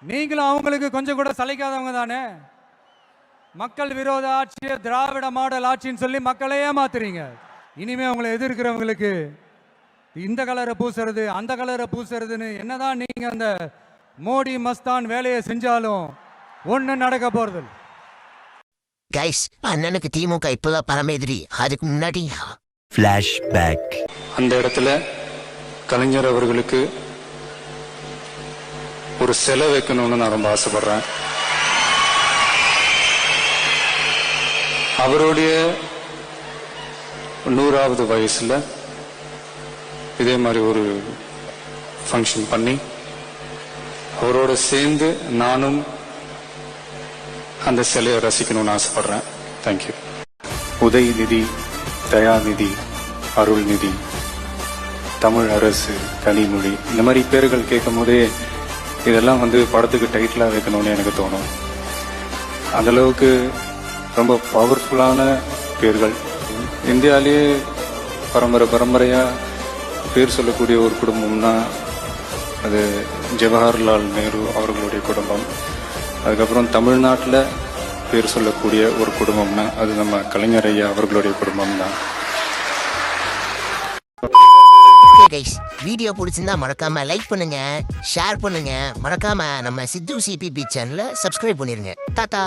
நீங்களும் அவங்களுக்கு கொஞ்சம் கூட சளைக்காதவங்க தானே. மக்கள் விரோத ஆட்சியை திராவிட மாடல் ஆட்சின்னு சொல்லி மக்களையே ஏமாத்துறீங்க. இனிமே உங்களை எதிர்க்கிறவங்களுக்கு இந்த கலரை பூசுறது அந்த கலரை பூசுறதுன்னு என்னதான் நீங்க அந்த மோடி மஸ்தான் வேலையை செஞ்சாலும் ஒன்றும் நடக்க போறது. கைஸ், அண்ணனுக்கு திமுக இப்பதான் பரமேதிரி. அதுக்கு முன்னாடி ஃபிளாஷ்பேக். அந்த இடத்துல கலைஞர் அவர்களுக்கு ஒரு சிலை வைக்கணும்னு நான் ரொம்ப ஆசைப்படுறேன். அவருடைய 100வது வயசுல இதே மாதிரி ஒரு ஃபங்க்ஷன் பண்ணி அவரோட சேர்ந்து நானும் அந்த சிலையை ரசிக்கணும்னு ஆசைப்படுறேன். தேங்க்யூ. உதயநிதி, தயாநிதி, அருள்நிதி, தமிழ் அரசு, கனிமொழி, இந்த மாதிரி பேர்கள் கேட்கும் போதே இதெல்லாம் படத்துக்கு டைட்டிலாக வைக்கணும்னு எனக்கு தோணும். அந்தளவுக்கு ரொம்ப பவர்ஃபுல்லான பேர்கள். இந்தியாவிலேயே பரம்பரையாக பேர் சொல்லக்கூடிய ஒரு குடும்பம்னா அது ஜவஹர்லால் நேரு அவர்களுடைய குடும்பம். அதுக்கப்புறம் தமிழ்நாட்டில் பேர் சொல்லக்கூடிய ஒரு குடும்பம்னா அது நம்ம கலைஞர் ஐயா அவர்களுடைய குடும்பம் தான். கைஸ், வீடியோ பிடிச்சிருந்தா மறக்காம லைக் பண்ணுங்க, ஷேர் பண்ணுங்க, மறக்காம நம்ம சித்து சிபிபி சேனலை சப்ஸ்கிரைப் பண்ணிருங்க. டாடா.